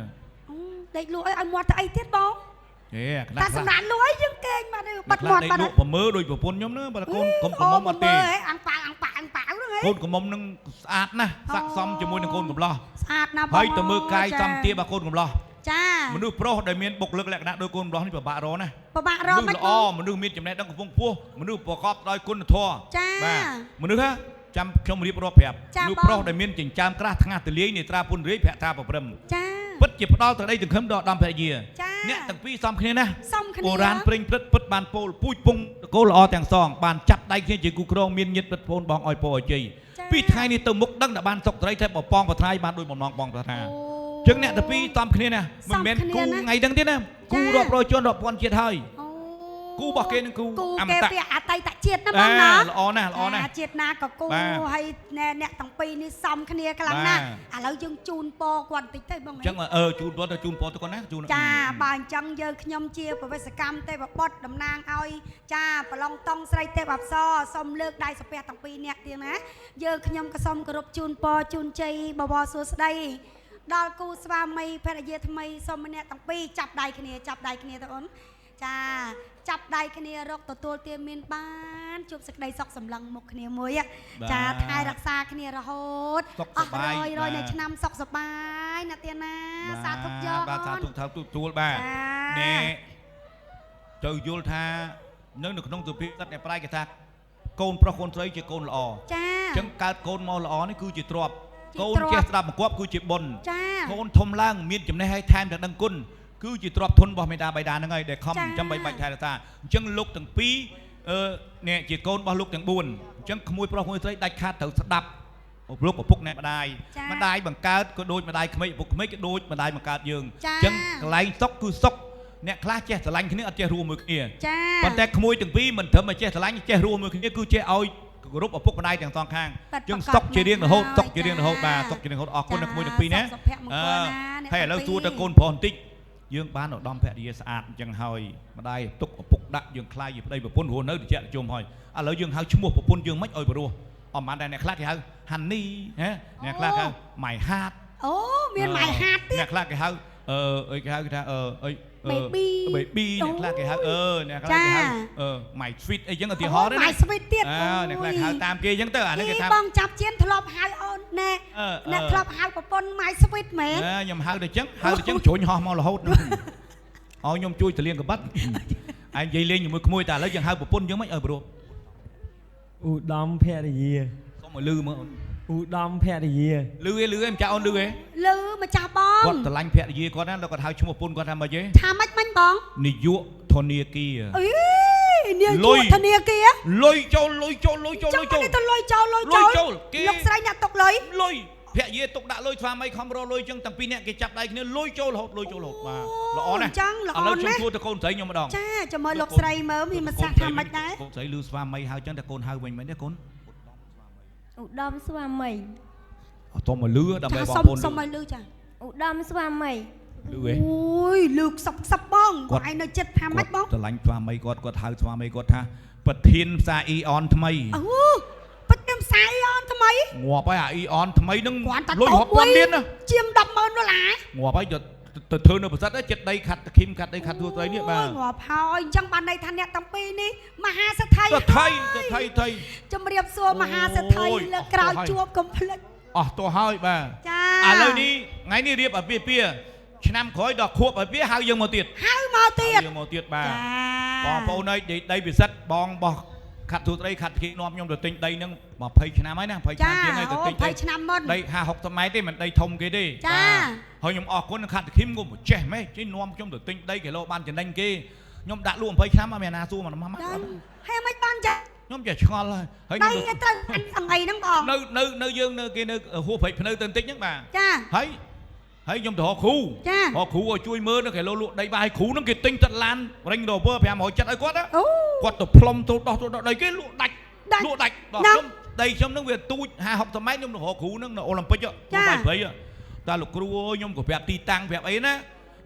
ដេកលក់ឲ្យមាត់ទៅអីទៀតបងតែសម្រាប់លក់ឲ្យយើងគេងបាត់បាត់មាត់បាត់លក់ប្រមើដូចប្រពន្ធខ្ញុំណាបើកូនកំមុំអត់ទេអាំងប៉ាហ្នឹងកូនកំមុំនឹងស្អាតណាស់ស័ក្តិសមជាមួយនឹងកូនកំឡោះស្អាតណាស់បងហើយទៅមើលកាយសំទាបរបស់កូនកំឡោះចាមនុស្សប្រុសដែលមានបុគ្គលិកលក្ខណៈដូចកូនកំឡោះនេះពិបាករកណាពិបាករកមិនល្អមនុស្សមានចំណេះដឹងកំពង់ខ្ពស់មនុស្សប្រកបដោយគុណធម៌បាទមនុស្សហ៎ចាំខ្ញុំរៀបរាប់ប្រាប់មនុស្សប្រុសដែលមានចិញ្ចើមក្រាស់ថ្ងាស់ទលាយនេត្រាពុនរាយភក្តាប្រព្រឹមចាពិតជាផ្ដល់ទៅដីសង្ឃឹមដល់ដំភរិយាអ្នកទាំងពីរសំគ្នាណាបុរាណព្រេងព្រឹត្តពិតបានពោលពូជពងតកូលល្អទាំងសងបានចាប់ដៃគ្នាជាគូក្រងមានញាតិពិតពូនបងឲ្យពោឲ្យជ័យពីថ្ងៃនេះទៅមុខដឹងតែបានសុខត្រីតែបងប្រថ្នាយបានដោយបំណងបងប្រថ្នាចឹងអ្នកទាំងពីរសំគ្នាណាមិនមែនគូថ្ងៃហ្នឹងទេណាគូរាប់រយជនរាប់ពាន់ជាតិហើយ គូរបស់គេនឹងគូ គូ អម គេ តៈ វាអតីតជាតិណាបងណា ល្អណាស់ល្អណាស់ ជាតិណាក៏គូ បាទ ហើយអ្នកទាំងពីរនេះសំគ្នាខ្លាំងណាស់ បាទ ឥឡូវយើងជូនពរគាត់បន្តិចទៅបង អញ្ចឹងជូនពរទៅជូនពរទៅគាត់ណាជូន ចាបើអញ្ចឹងយើងខ្ញុំជាប្រវេសកម្មទេវបុត្រតំណាងឲ្យចាប្រឡងតង់ស្រីទេពអប្សរសូមលើកដៃសំពះទាំងពីរនាក់ទៀតណាយើងខ្ញុំក៏សូមគោរពជូនពរជូនជ័យបវរសួស្ដីដល់គូស្វាមីភរិយាថ្មីសូមម្នាក់ទាំងពីរចាប់ដៃគ្នាទៅអូនចាចាប់ដៃគ្នារកទទួលទានមានបានជួបសេចក្តីសុខសម្លឹងមុខគ្នាមួយចាថែរក្សាគ្នារហូត សុខ អ ស ស់ ប្បាយ រយនៃឆ្នាំសុខសប្បាយណាទៀតណាសាធុយក បាទសាធុទទួលបាទណែត្រូវយល់ថានៅក្នុងទិភិសិទ្ធិអ្នកប្រាជ្ញគេថាកូនប្រុសកូនស្រីជាកូនល្អ ចា អញ្ចឹងកើតកូនមកល្អនេះគឺជាទ្រព្យ ជា កូន ទ្រព្យ ចេះស្ដាប់បង្គាប់គឺជាបុណ្យ ចា កូនធំឡើងមានចំណេះឲ្យថែមទាំងដឹងគុណគឺជាទ្រព្យធនរបស់មេដាបៃតាហ្នឹងហើយដែលខំចាំបីបាច់ថែរក្សាអញ្ចឹងលោកទាំងពីរអ្នកជាកូនរបស់លោកទាំង4អញ្ចឹងក្មួយប្រុសក្មួយស្រីដាច់ខាតត្រូវស្ដាប់លោកឪពុកអ្នកម្ដាយម្ដាយបង្កើតក៏ដូចម្ដាយក្មេកឪពុកក្មេកក៏ដូចម្ដាយបង្កើតយើងអញ្ចឹងកន្លែងសុខគឺសុខអ្នកខ្លះចេះស្រឡាញ់គ្នាអត់ចេះរួមមួយគ្នា ចា ប៉ុន្តែក្មួយទាំងពីរមិនត្រឹមតែចេះស្រឡាញ់ចេះរួមមួយគ្នាគឺចេះឲ្យគោរពឪពុកម្ដាយទាំងសងខាងយើងសុខជារៀងរហូតសុខជារៀងរហូតបាទសុខជារៀងរហូតអរគុណដល់ក្មួយទាំងពីរណា សុខភមង្គលណា ហើយឥឡូវសួរទៅកូនប្រុសបន្តិចយើងបានឧត្តមភរិយាស្អាតអញ្ចឹងហើយម្ដាយទុកឪពុកដាក់យើងខ្លាយជាប្តីប្រពន្ធរស់នៅតិចជុំហើយឥឡូវយើងហៅឈ្មោះប្រពន្ធយើងមិនឲ្យបរោះអមបានតែអ្នកខ្លះគេហៅហានីណាអ្នកខ្លះគេហៅម៉ៃហាត អូមានម៉ៃហាតទៀត អ្នកខ្លះគេហៅគេហៅថាbaby baby អ្នកខ្លះគេហៅអ្នកខ្លះគេហៅម៉ៃ sweet អីចឹងឧទាហរណ៍ណា ម៉ៃ sweet ទៀត អ្នកខ្លះហៅតាមគេចឹងទៅអានេះគេថា បងចាប់ជៀនធ្លាប់ហៅអូនណែអ្នកធ្លាប់ហៅប្រពន្ធម៉ៃ sweet មែន ខ្ញុំហៅទៅចឹងជ្រុញហោះមករហូតហ្នឹងឲ្យខ្ញុំជួយតលៀងកបាត់ឯងនិយាយលេងជាមួយក្មួយតែឥឡូវយើងហៅប្រពន្ធយើងមិនឲ្យព្រោះ ឧត្តមភរិយា សុំឲ្យលឺមើល ឧត្តមភរិយា លឺឯងមិនចាអូនលឺឯង លឺម្ចាស់បង គាត់ស្រឡាញ់ភរិយាគាត់ណាគាត់ហៅឈ្មោះប្រពន្ធគាត់ថាម៉េចទេ ថាម៉េចមិញបង នាយកធនាគារ អីនាយកធនាគារ លុយចូលលុយចូលលុយចូលលុយចូល ទៅលុយចូល គេ លោកស្រីអ្នកទុកលុយ លុយភរិយាទុកដាក់លុយស្វាមីខំរកលុយចឹងតាំងពីអ្នកគេចាប់ដៃគ្នាលុយចូលរហូតបាទល្អណាស់ ចឹងល្អ ឥឡូវ ណាស់ ខ្ញុំសួរទៅកូនស្រីខ្ញុំម្ដង ចាចាំមើលលោកស្រីមើលមានមិនសាថាម៉េចដែរ កូនស្រីលឺស្វាមីហៅចឹងតែកូនហៅវិញមិនទេកូន ឧត្តមស្វាមី អត់តមកលឺដើម្បីបងប្អូន សុំឲ្យលឺចា ឧត្តមស្វាមី លឺឯង អូយលឺខ្សឹបបងឯងនៅចិត្តថាម៉េចបង ស្រឡាញ់ស្វាមីគាត់ហៅស្វាមីគាត់ថាប្រធានផ្សារអ៊ីអនថ្មី អូពេជ្រផ្សាយអនថ្មី ងាប់ហើយអាអ៊ីអនថ្មីហ្នឹង គាត់តែ លុយរាប់ពាន់លានណា ជាង $10,000 ងាប់ហើយទៅធ្វើនៅប្រសិទ្ធចិត្តដីខាត់គីមខាត់ដីខាត់ទួស្រីនេះបាទ ងាប់ហើយអញ្ចឹងបានន័យថាអ្នកទាំងពីរនេះមហាសេដ្ឋី ទៅថៃជំរាបសួរមហាសេដ្ឋីលើក្រោយជួបកុំភ្លេច អស់ទៅហើយបាទ ចា ឥឡូវនេះថ្ងៃនេះរៀបអាពាហ៍ពិពាហ៍ឆ្នាំក្រោយដល់ខួបអាពាហ៍ហៅយើងមកទៀត ហៅមកទៀត យើងមកទៀតបាទ ចា បងប្អូនអើយដីពិសិដ្ឋបងបោះខាត់ទូត្រីខាត់គីនាំខ្ញុំទៅទិញដីហ្នឹង20ឆ្នាំហើយណា20ឆ្នាំជាងហើយទៅទិញ 20ឆ្នាំមុន ដី50-60ម៉ែត្រទេមិនដីធំគេទេ ចា ហើយខ្ញុំអរគុណខាត់គីមក៏មិនចេះម៉េចជិះនាំខ្ញុំទៅទិញដីគីឡូបានចំណេញគេខ្ញុំដាក់លក់20ឆ្នាំអត់មានណាសួរមកម៉ាក់ ហើយមិនបានចា ខ្ញុំចេះឆ្ងល់ហើយ ដីត្រូវអញថ្ងៃហ្នឹងបង នៅយើងនៅគេនៅហួសព្រៃភ្នៅទៅបន្តិចហ្នឹងបាទ ចា ហើយខ្ញុំទៅរកគ្រូ ចា រកគ្រូឲ្យជួយមើលនៅគេលក់ដីបាយគ្រូហ្នឹងគេទិញទឹកឡានរិញរ៉ូវើ570ឲ្យគាត់ អូ គាត់ទៅផ្លុំទៅដោះដីគេលក់ដាច់ដល់ខ្ញុំដីខ្ញុំហ្នឹងវាទូច50-60ម៉ែត្រខ្ញុំទៅរកគ្រូហ្នឹងនៅអូឡ িম্প ិកទៅបាយព្រៃតែលោកគ្រូអើយខ្ញុំក៏ប្រាប់ទីតាំងប្រាប់អីណា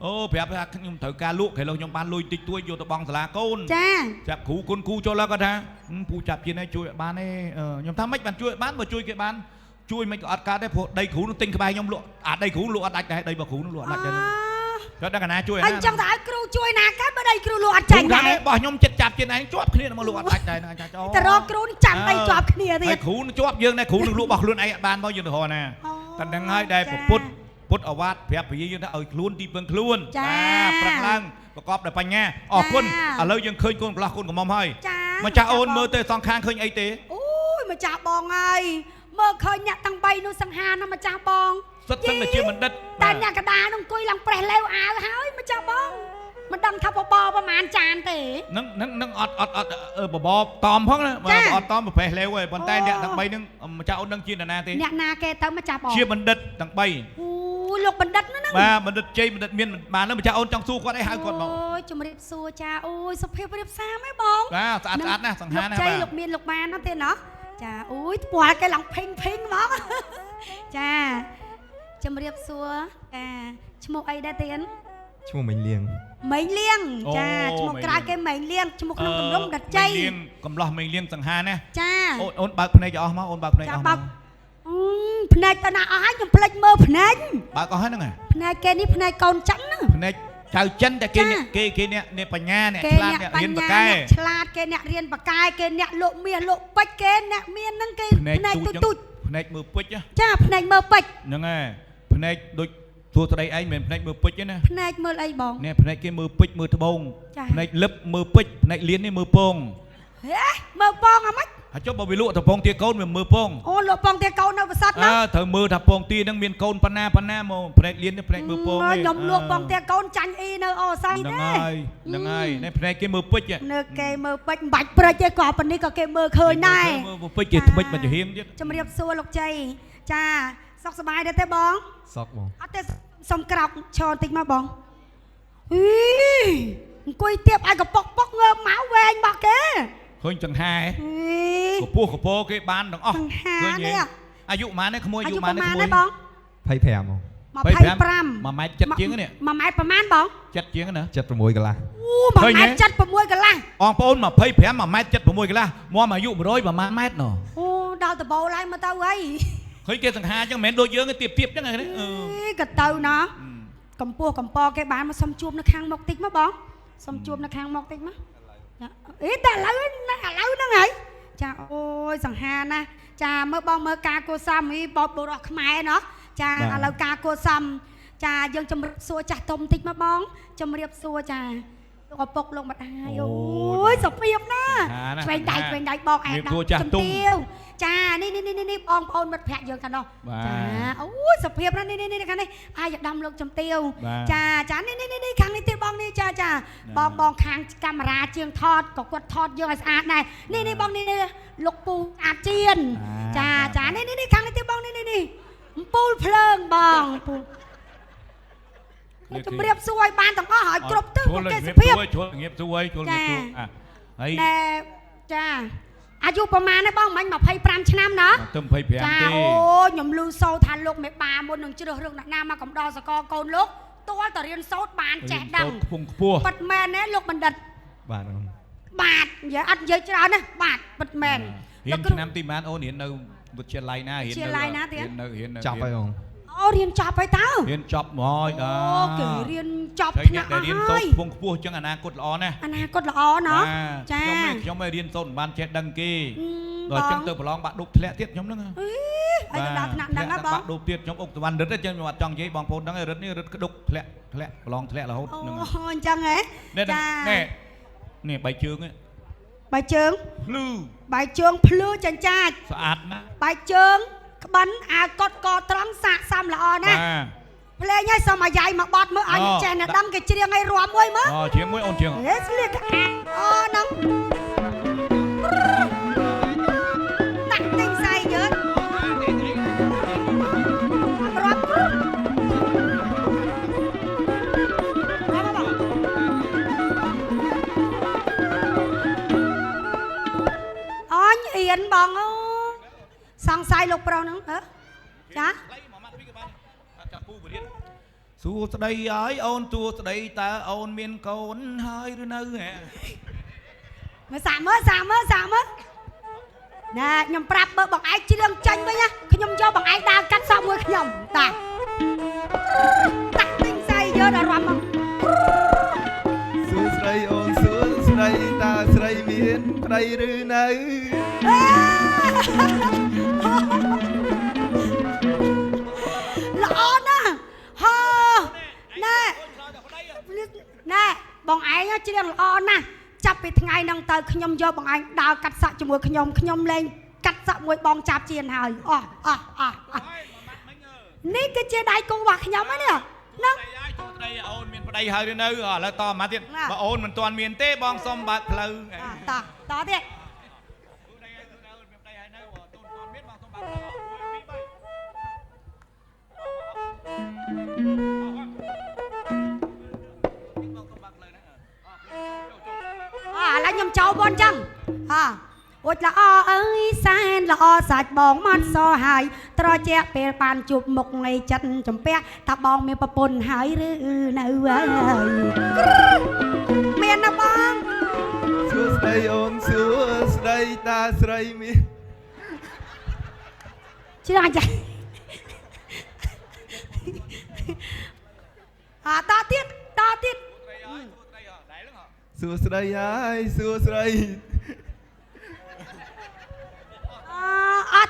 អូប្រាប់ថាខ្ញុំត្រូវការលក់គេលោកខ្ញុំបានលុយតិចតួចយកទៅបង់សាលាកូន ចា ចាប់គ្រូគុណគ្រូចូលឡើងគាត់ថាពូចាប់ជិនឲ្យជួយឲ្យបានទេខ្ញុំថាមិនបានជួយបានបើជួយគេបានជួយមិនក៏អត់កើតទេព្រោះដីគ្រូនឹងទិញក្បែរខ្ញុំលក់អាដីគ្រូលក់អត់ដាច់ដែរដីរបស់គ្រូនឹងលក់អត់ដាច់ដែរគាត់ដឹងកណាជួយណា អញ្ចឹងតើឲ្យគ្រូជួយណាកើតបើដីគ្រូលក់អត់ចាញ់ដែរ របស់ខ្ញុំចិត្តចាប់ជិនឯងជាប់គ្នាមកលក់អត់ដាច់ដែរអាចចូល តើរកគ្រូចាំដីជាប់គ្នាទៀត ហើយគ្រូនឹងជាប់យើងដែរគ្រូនឹងលក់របស់ខ្លួនឯងអត់បានមកយើងទៅរកណាតែដឹងហើយដែលពុទ្ធអវាទប្រាប់ពយាយើងថាឲ្យខ្លួនទីពឹងខ្លួនប្រឹងឡើងប្រកបដោយបញ្ញាអរគុណឥឡូវយើងឃើញកូនប្រឡោះកូនកំមុំហើយម្ចាស់អូនមើលទៅសងខាងឃើញអីទេ អូយម្ចាស់បងហើយមើលឃើញអ្នកទាំង3នោះសង្ហាណាម្ចាស់បង សិតសឹងតែជាបណ្ឌិត តែអ្នកកដានោះអង្គុយឡើងប្រេះលេវអាវហើយម្ចាស់បងមិនដឹងថាបបប្រហែលចានទេ នឹងអត់បបតមផងណាអត់តមប្រេះលេវហើយប៉ុន្តែអ្នកទាំង3នឹងម្ចាស់អូននឹងជានរណាទេ អ្នកណាគេទៅម្ចាស់បង ជាបណ្ឌិតទាំង3 អូ លោកបណ្ឌិតហ្នឹង បាទបណ្ឌិតជ័យបណ្ឌិតមានបាននឹងម្ចាស់អូនចង់សួរគាត់អីហៅគាត់មក អូយជំរាបសួរចាអូយសុភាពរៀបសារហ្មងបង បាទស្អាតស្អាតណាស់សង្ហាណាស់ ជ័យ បាទ លោកមានលោកបានណាទេណោះចាអូយថ្ពាល់គេឡើងភេងហ្មងចាជំរាបសួរចាឈ្មោះអីដែរទៀត ឈ្មោះមិញលៀង ម៉េងលៀងចាឈ្មោះក្រៅគេម៉េងលៀងឈ្មោះក្នុងទម្រង់ដិតជ័យ កំឡោះមេងលៀងសង្ហាណា ចា អូនបើកភ្នែកឲ្យអស់មកអូនបើកភ្នែកអស់មក ភ្នែកទៅណាអស់ហើយខ្ញុំភ្លេចមើលភ្នែក បើកអស់ហើយហ្នឹងហ៎ ភ្នែកគេនេះភ្នែកកូនចិនណា ភ្នែកចៅចិនតែគេអ្នកបញ្ញាអ្នក គេ ឆ្លាត អ្នក អ្នក ប រៀនប ញ្ញា កែ អ្នកឆ្លាតគេអ្នករៀនបកែគេអ្នកលក់មាសលក់ពេជ្រគេអ្នកមានហ្នឹងគេភ្នែកទូច ភ្នែកមើលពេជ្រ ចាភ្នែកមើលពេជ្រ ហ្នឹងហើយភ្នែកដូចសួរស្ដីឯងមិនមែនភ្នែកមើលពេជ្រទេណា ភ្នែកមើលអីបង នេះភ្នែកគេមើលពេជ្រមើលត្បូង ចា ភ្នែកលឹបមើលពេជ្រភ្នែកលៀននេះមើលពង ហេមើលពងអាម៉េច ហើយចុះបើវាលក់ត្បូងទាកូនវាមើលពង អូលក់ពងទេកូននៅប្រសិទ្ធណា ត្រូវមើលថាពងទាហ្នឹងមានកូនប៉ុណ្ណាមកភ្នែកលៀននេះភ្នែកមើលពង ខ្ញុំលក់ពងទេកូនចាញ់អ៊ីនៅអូស័យ ហ្នឹង ទេ ហើយហ្នឹងហើយនេះភ្នែកគេមើលពេជ្រ នៅគេមើលពេជ្រមិនបាច់ព្រិចទេក៏ប៉ុណ្នេះក៏គេមើលឃើញដែរ មើលពេជ្រគេថ្មិចមកចំហៀងទៀត ជំរាបសួរលោកជ័យចាសុខសប្បាយដែរទេបង សក់បង អត់ទេសុំក្រោកឈរបន្តិចមកបងអីអង្គុយទៀបឲ្យកប៉ុកប៉ុកងើបមកវែងបោះគេ ឃើញចង្ហា អី កពស់កពោគេបានទាំងអស់ ចង្ហា ឃើញទេ នេះ អាយុប៉ុន្មានទេក្មួយអាយុ អាយុ ប៉ុ ប្រ ន្មាន ហែ ទេ ល ក្មួយ ទេបង 25ហ្មង 25 1ម៉ែត្រចិត្តជាងនេះ 1ម៉ែត្រប្រហែលបង ចិត្តជាងណា 76កន្លះ អូ1ម៉ែត្រ76កន្លះ អងប្អូន25 1ម៉ែត្រ76កន្លះមកអាយុ100ប្រហែលម៉ែត្រណោះ អូដល់ដបោឡើងមកទៅអី ឃើញគេសង្ហាអញ្ចឹងមិនមែនដូចយើងទេទៀបទៀបអញ្ចឹងហ្នឹង ក៏ទៅណោះកម្ពស់កំពគេបានមកសុំជួបនៅខាងមុខតិចមកបងសុំជួបនៅខាងមុខតិចមកអីតែឥឡូវហ្នឹងហើយចាអូយសង្ហាណាចាមើលបងមើលការគួសមអីបបបុរសខ្មែរណោះចាឥឡូវការគួសមចាយើងជំរាបសួរចាស់ទុំតិចមកបងជំរាបសួរចាលោកឪពុកលោកម្ដាយអូយសុភាពណាឆ្វេងដៃបងឯងដល់ជំទាវចានេះបងប្អូនមិត្តភក្តិយើងខាងនោះចាអូយសុភាពណានេះខាងនេះអាយដាំលោកជំទាវចានេះខាងនេះទៀតបងនេះចាបងខាងកាមេរ៉ាជាងថតក៏គាត់ថតយើងឲ្យស្អាតដែរនេះបងនេះលោកពូអាជៀនចានេះខាងនេះទៀតបងនេះអំពូលភ្លើងបងពូជំរាបសួរឲ្យបានទាំងអស់ឲ្យគ្រប់ទិសគេសុភាព ជួយងៀបសួរជួយងៀបសួរហើយ ចាអាយុប្រហែលទេបងមិញ25ឆ្នាំណា ទៅ25ទេ ចាអូខ្ញុំលឺសូរថាលោកមេបាមុននឹងជ្រើសរើសអ្នកណាមកកំដរសកលកូនលោកទាល់តែរៀនសូត្របានចេះដឹង ខ្ពស់ ប៉ិតមែនទេលោកបណ្ឌិត បាទអូន បាទនិយាយអត់និយាយច្រើនទេបាទប៉ិតមែន រៀនឆ្នាំទីម៉ានអូនរៀននៅវិទ្យាល័យណារៀននៅ ចប់ហើយអូន អូរៀនចប់ហើយតើ រៀនចប់មកហើយ អូគេរៀនចប់ ថ្ ថ្ នាក់ នាក់អស់ រៀន ហើ សូត្រ យ ខ្ពស់ចឹងអនាគតល្អណាស់ អនាគតល្អណោះចា ខ្ញុំមិនរៀនសូត្របានចេះដឹងគេ ប ដល់ ង ចឹងទៅប្រឡងបាក់ឌុបធ្លាក់ទៀតខ្ញុំហ្នឹង អីដល់ថ្នាក់ដឹងហ៎បង បាក់ឌុបទៀតខ្ញុំអុកតវ៉ាន់រឹតចឹងខ្ញុំអត់ចង់និយាយបងប្អូនដឹងរឹតនេះរឹតក្ដុកធ្លាក់ប្រឡងធ្លាក់រហូតហ្នឹង អូអញ្ចឹងហ៎ នេះបៃជើង បាយជើង ភ្លឺ បាយជើងភ្លឺចាញ់ចាច់ ស្អាតណាស់ បាយជើងក្បិនអាកត់កត្រង់សាកសមល្អណាស់ភ្លេងឲ្យសុំអាយ៉ៃមកបត់មើលអញចេះតែដឹងគេច្រៀងឲ្យរាំមួយមើល អូជាងមួយអូនជាង ហេស្លៀកអាអូហ្នឹងតាក់ទិញស្អីយើងរាំអញអៀនបងអូសង្ស័យលោកប្រុសហ្នឹងហ៎ចា សួស្ដីហើយអូនសួស្ដីតើអូនមានកូនហើយឬនៅហ៎ មើលសាក់មើលណែខ្ញុំប្រាប់បើបងឯងច្រៀងចាញ់វិញណាខ្ញុំយកបងឯងដើរកាត់សក់មួយខ្ញុំតាតាក់ទិញស្អីយកដល់រាំមក សួស្ដីអូនសួស្ដីតើស្រីមានប្តីឬនៅ ល្អណាស់ហូណែបងឯងច្រៀងល្អណាស់ចាប់ពីថ្ងៃហ្នឹងទៅខ្ញុំយកបងឯងដើរកាត់សក់ជាមួយខ្ញុំលែងកាត់សក់មួយបងចាប់ជៀនហើយនេះគឺជាដៃគូរបស់ខ្ញុំហ្នឹងហ្នឹង សួស្ដីអូនមានប្តីហើយឬនៅឥឡូវតមកទៀតបើអូនមិនទាន់មានទេបងសុំបើកផ្លូវ តទៀត Hãy subscribe cho kênh Ghiền Mì Gõ để không bỏ lỡ ខ្ញុំចូលបនចឹងអូចល្អអើយសែនល្អសាច់បងមកសហើយត្រជាពេលបានជួបមុខនៃចិត្តចំពះថាបងមានប្រពន្ធហើយឬនៅហើយមានណាបងសួស្ដីអូនសួស្ដីតាស្រីមានជឿអញ្ចឹងតទៀតសួស្ដីហើយសួស្ដី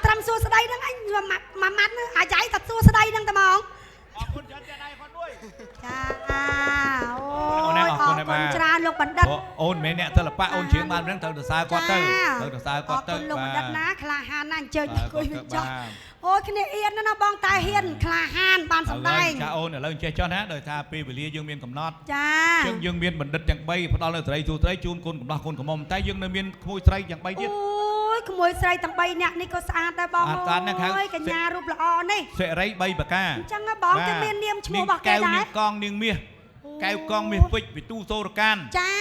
ត្រឹមសួស្ដីហ្នឹងអញមួយម៉ាត់អាចៃតែសួស្ដីហ្នឹងតែហ្មងអរគុណច្រើនចាដៃគាត់មួយចាអូនអរគុណច្រើនលោកបណ្ឌិតអូនមិនមែនអ្នកសិល្បៈអូនច្រៀងបានហ្នឹងត្រូវទៅសើគាត់ទៅទៅសើគាត់ទៅលោកបណ្ឌិតណាក្លាហានណាអញ្ជើញអង្គុយវិញចុះអូយគ្នាអៀនណាបងតែហ៊ានក្លាហានបានសម្ដែងចាអូនឥឡូវចេះចុះណាដោយថាពេលវេលាយើងមានកំណត់ចាអញ្ចឹងយើងមានបណ្ឌិតទាំង3ផ្ដល់នៅស្រីទូត្រីជូនកូនកំឡោះកូនកំមុំតែយើងនៅមានក្មួយស្រីទាំង3ទៀតក្មួយស្រីទាំង3នាក់នេះក៏ស្អាតដែរបងអូយកញ្ញារូបល្អនេះសិរី3បកាអញ្ចឹងបងគេមាននាមឈ្មោះរបស់គេដែរនាងកងនាងមាសកែវកងមាសពេជ្រវិទូសូរកានចា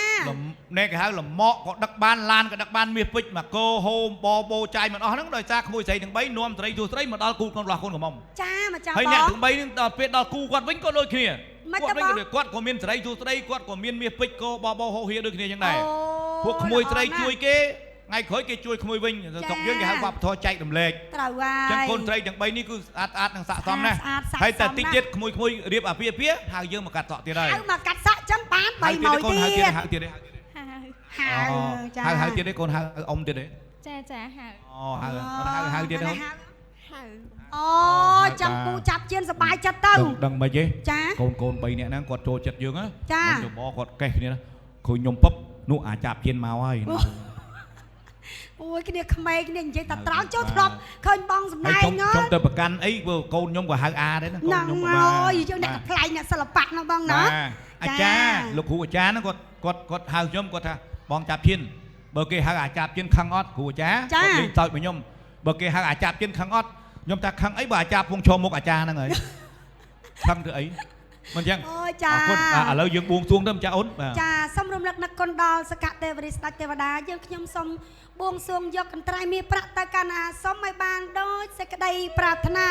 ណែគេហៅលម៉កក៏ដឹកបានឡានក៏ដឹកបានមាសពេជ្រមកគោហូមបបោចាយមិនអស់ហ្នឹងដោយសារក្មួយស្រីទាំង3នាំស្រីទូស្រីមកដល់គូកូនរបស់កូនកំមុំចាម្ចាស់បងហើយអ្នកទាំង3ហ្នឹងដល់ពេលដល់គូគាត់វិញក៏ដូចគ្នាគាត់ក៏មានស្រីទូស្រីគាត់ក៏មានមាសពេជ្រគោបបោហូហៀដូចគ្នាចឹងដែរពួកក្មួយស្រីជួយគេថ្ងៃក្រោយគេជួយក្មួយវិញស្រុកយើងគេហៅវប្បធម៌ចែករំលែកត្រូវហើយអញ្ចឹងកូនស្រីទាំង3នេះគឺស្អាតនិងស័ក្តិសមណាស់ហើយតែតិចទៀតក្មួយរៀបអាពាហ៍ហៅយើងមកកាត់សក់ទៀតហើយហៅមកកាត់សក់ចឹងបាន3ម៉ោងទៀតកូនហៅទៀតហៅទៀតចាហៅទៀតទេកូនហៅអ៊ំទៀតទេចាហៅហៅទៀតហ្នឹងអូចាំពូចាប់ជៀនសបាយចិត្តទៅដឹងមិនទេចាកូន3នាក់ហ្នឹងគាត់ចូលចិត្តយើងណាចាទៅបគាត់កេះគ្នាឃើញខ្ញុំពឹបនោះអាចចាប់ជៀនមកហើយអូយគ្នាក្មេងគ្នានិយាយតែត្រង់ចូលធ្លាប់ឃើញបងសំដែងខ្ញុំទៅប្រកាន់អីព្រោះកូនខ្ញុំក៏ហៅអាដែរណាកូនខ្ញុំក៏អូយយើងអ្នកប្លែកអ្នកសិល្បៈណាបងណាអាចារ្យលោកគ្រូអាចារ្យហ្នឹងគាត់ហៅខ្ញុំគាត់ថាបងចាប់ជៀនបើគេហៅអាចាប់ជៀនខឹងអត់គ្រូអាចារ្យគាត់លេងតោចមកខ្ញុំបើគេហៅអាចាប់ជៀនខឹងអត់ខ្ញុំថាខឹងអីបើអាចារ្យពងឈរមុខអាចារ្យហ្នឹងហើយខឹងធ្វើអីមិនចឹងអូចាអរគុណឥឡូវយើងបួងសួងទៅម្ចាស់អូនចាសូមរំលឹកនឹកគុណដល់សកទេវរីស្ដេចទេវតាយើងខ្ញុំសូមបួងសួងយកកន្ត្រៃមាសប្រាក់ទៅកាន់អាសូមឲ្យបានដូចសេចក្តីប្រាថ្នា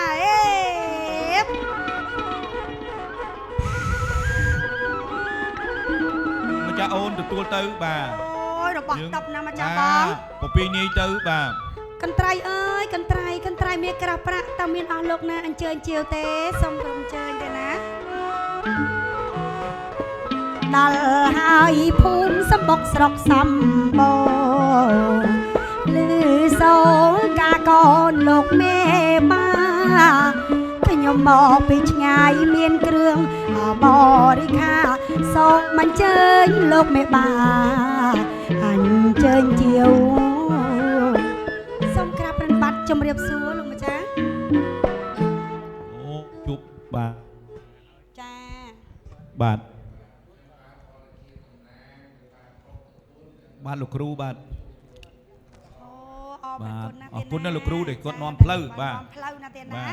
ម្ចាស់អូនទទួលទៅបាទអូយរបស់តបណាម្ចាស់បងប្រពីនាយទៅបាទកន្ត្រៃអើយកន្ត្រៃមាសក្រាស់ប្រាក់តើមានអស់លោកណាអញ្ជើញជាវទេសូមក្រុមអញ្ជើញទេណាដល់ហើយភូមិសម្បុកស្រុកសំបូរលឺសូរកាកូនលោកមេបាខ្ញុំមកពីឆ្ងាយមានគ្រឿងបរិខាសូមអញ្ជើញលោកមេបាអញ្ជើញជាវសូមក្រាបប្រណិប័តជំរាបសួរលោកម្ចាស់អូជួបបាទចាបាទបាទលោកគ្រូបាទអរគុណណាស់លោកគ្រូដែលគាត់នាំផ្លូវបាទផ្លូវណាទៀតណា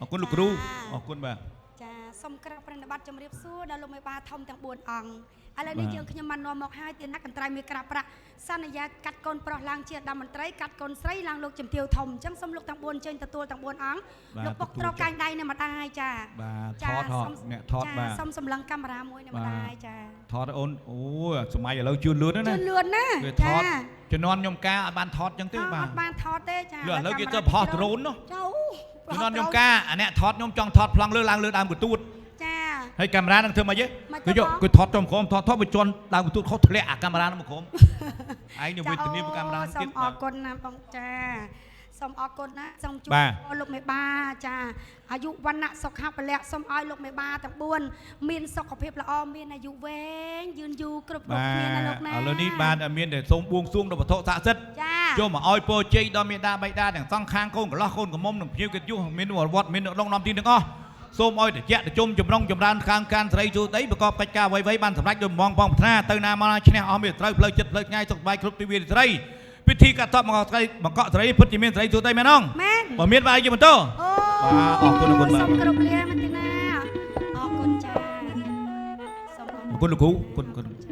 អរគុណលោកគ្រូអរគុណបាទចាសូមក្រាបប្រណិប័តជំរាបសួរដល់លោកមេបាធំទាំង4អង្គឥឡូវនេះយើងខ្ញុំបាននាំមកហើយទៀតណាកន្ត្រៃមាសក្រាស់ប្រាក់សន្យាកាត់កូនប្រុសឡើងជាឧត្តមមន្ត្រីកាត់កូនស្រីឡើងលោកជំទាវធំអញ្ចឹងសូមលោកទាំង4ចេញទទួលទាំង4អង្គលោកពុកត្រកាញ់ដៃនៅម្ដាយចាបាទថតអ្នកថតបាទសូមសម្លឹងកាមេរ៉ាមួយនៅម្ដាយចាថតអូនអូសម័យឥឡូវជឿនលឿនណាជឿនលឿនណាគេថតជំនាន់ខ្ញុំការអត់បានថតអញ្ចឹងទេបាទអត់បានថតទេចាឥឡូវគេទៅផុសដ្រូននោះជំនាន់ខ្ញុំការអាអ្នកថតខ្ញុំចង់ថតប្លង់លើឡើងលើដើមកន្ទួតចាហើយកាមេរ៉ានឹងធ្វើម៉េចគេយកគេថតចំក្រោមថតវាជន់ដើមកន្ទួតខុសធ្លាក់អាកាមេរ៉ានឹងមកក្រោមឯងនឹងវេទនាកាមេរ៉ាទៀតសូមអរគុណណាបងចាសូមអរគុណណាសូមជួបលោកមេបាចាអាយុវណ្ណៈសុខៈពលៈសូមឲ្យលោកមេបាទាំង4មានសុខភាពល្អមានអាយុវែងយឺនយូរគ្រប់គ្នាណាលោកណាឥឡូវនេះបានមានតែសូមបួងសួងដល់វត្ថុស័ក្តិសិទ្ធិចូលមកឲ្យពរជ័យដល់មេដាបៃតាទាំងសងខាងកូនកន្លោះកូនកំមុំនិងភ្ញៀវកិត្តិយសមានវត្តមានក្នុងដំទីទាំងអស់សូមឲ្យតិចតិជុំចម្រុងចម្រើនខាងការស្រីជួដីប្រកបកិច្ចការអ្វីៗបានសម្រេចដោយមងបងប្រាថ្នាទៅណាមកណាឈ្នះអស់មានត្រូវផ្លូវចិត្តផ្លូវថ្ងៃសុខសប្បាយគ្រប់ទិវាស្រីពិធីកាត់តបមកស្រីបង្កក់ស្រីពិតជាមានស្រីជួដីមែនអងមែនបើមានបាយជាបន្តបាទអរគុណបាទសូមគ្រប់លាមែនទេណាអរគុណចាសូមអរគុណលោកគ្រូអរគុណ